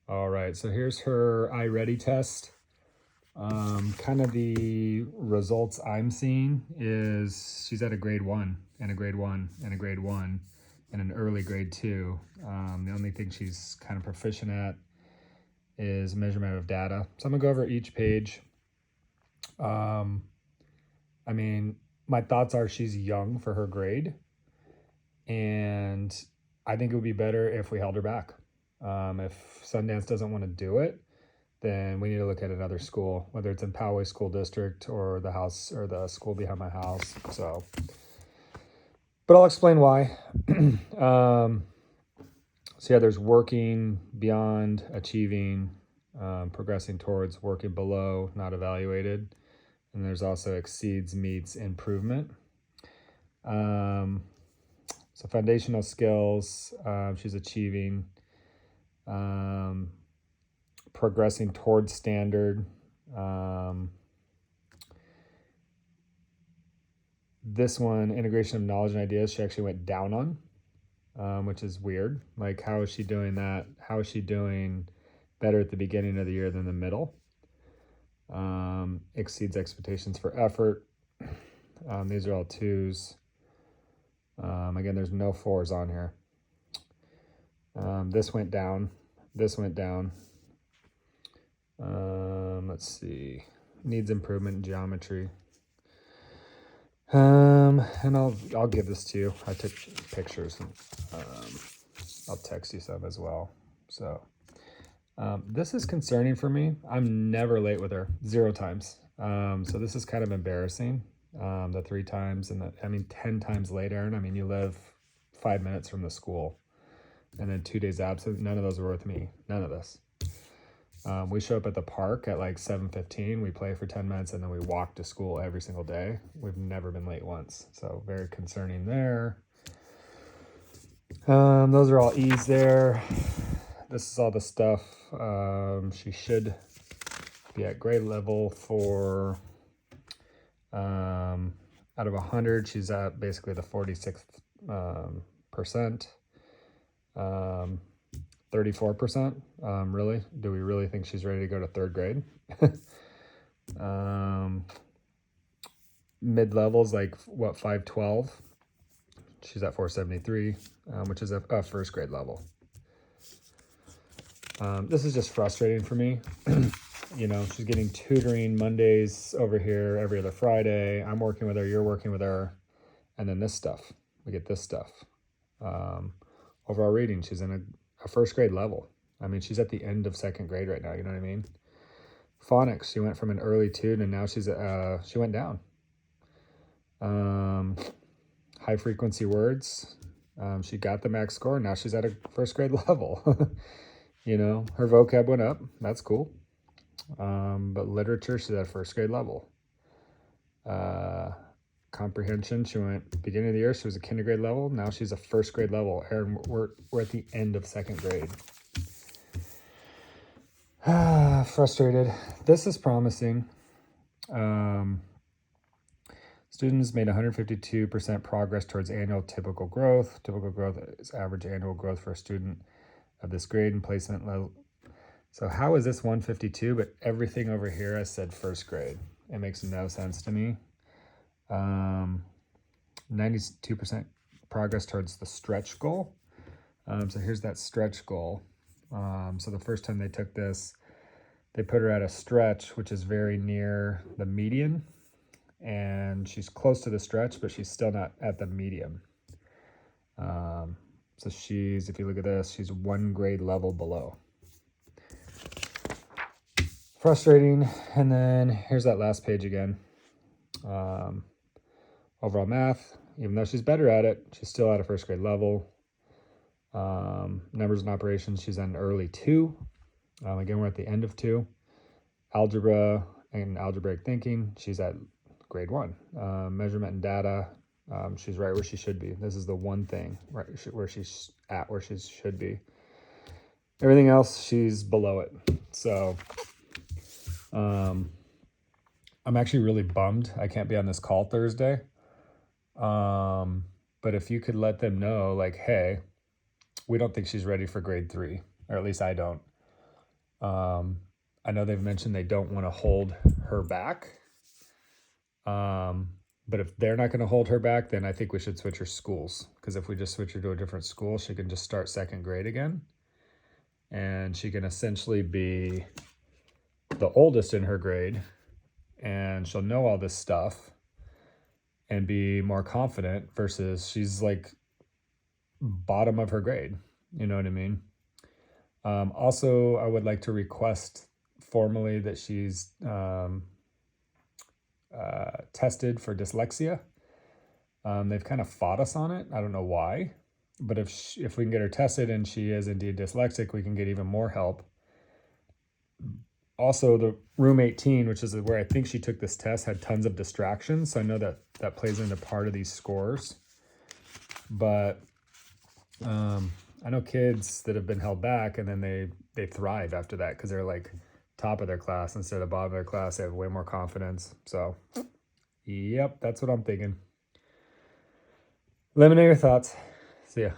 All right, so here's her iReady test. Kind of the results I'm seeing is she's at a grade 1 and a grade 1 and a grade 1 and an early grade 2. The only thing she's kind of proficient at is measurement of data. So I'm gonna go over each page. I mean, my thoughts are she's young for her grade, and I think it would be better if we held her back. If Sundance doesn't want to do it, then we need to look at another school, whether it's in Poway School District or the house or the school behind my house. But I'll explain why. So yeah, there's working beyond, achieving, progressing towards, working below, not evaluated. And there's also exceeds, meets, improvement. So foundational skills, she's achieving, progressing towards standard. This one, integration of knowledge and ideas, she actually went down on, which is weird. Like, how is she doing that? How is she doing better at the beginning of the year than the middle? Exceeds expectations for effort. These are all 2s. Again, there's no 4s on here. This went down. This went down. Let's see. Needs improvement in geometry. And I'll give this to you. I took pictures. And, I'll text you some as well. So this is concerning for me. I'm never late with her, 0 times. So this is kind of embarrassing. The 3 times and 10 times late, Aaron. I mean, you live 5 minutes from the school, and then 2 days absent. None of those are worth me. None of this. We show up at the park at like 7:15. We play for 10 minutes, and then we walk to school every single day. We've never been late once. So very concerning there. Those are all E's there. This is all the stuff. She should be at grade level for, out of 100, she's at basically the 46th percent. 34%. Really? Do we really think she's ready to go to 3rd grade? Mid-levels, like what, 512? She's at 473, which is a 1st grade level. This is just frustrating for me. You know, she's getting tutoring Mondays over here, every other Friday. I'm working with her, you're working with her. And then this stuff, we get this stuff. Overall reading, she's in a 1st grade level. I mean, she's at the end of 2nd grade right now, you know what I mean? Phonics, she went from an early 2 to now she went down. High frequency words, she got the max score, now she's at a 1st grade level. You know, her vocab went up, that's cool. But literature, she's at a 1st grade level. Comprehension, she went beginning of the year, she was a kindergarten level, now she's a 1st grade level. Aaron, we're at the end of 2nd grade. Frustrated. This is promising. Students made 152% progress towards annual typical growth. Typical growth is average annual growth for a student of this grade and placement level. So how is this 152, but everything over here has said 1st grade? It makes no sense to me. 92% progress towards the stretch goal. So here's that stretch goal. So the first time they took this, they put her at a stretch, which is very near the median. And she's close to the stretch, but she's still not at the medium. So she's, if you look at this, she's 1 grade level below. Frustrating. And then here's that last page again. Overall math, even though she's better at it, she's still at a 1st grade level. Numbers and operations, she's at an early 2. Again, we're at the end of 2. Algebra and algebraic thinking, she's at grade 1. Measurement and data, she's right where she should be. This is the one thing right where she's at where she should be. Everything else, she's below it. So I'm actually really bummed I can't be on this call Thursday. But if you could let them know, like, hey, we don't think she's ready for grade 3, or at least I don't. I know they've mentioned they don't want to hold her back. But if they're not going to hold her back, then I think we should switch her schools. Because if we just switch her to a different school, she can just start second grade again. And she can essentially be the oldest in her grade. And she'll know all this stuff and be more confident versus she's like bottom of her grade. You know what I mean? Also, I would like to request formally that she's tested for dyslexia. They've kind of fought us on it. I don't know why, but if we can get her tested and she is indeed dyslexic, we can get even more help. Also, the room 18, which is where I think she took this test, had tons of distractions. So I know that plays into part of these scores. But I know kids that have been held back and then they thrive after that because they're like top of their class instead of bottom of their class. They have way more confidence. So, yep, that's what I'm thinking. Let me know your thoughts. See ya.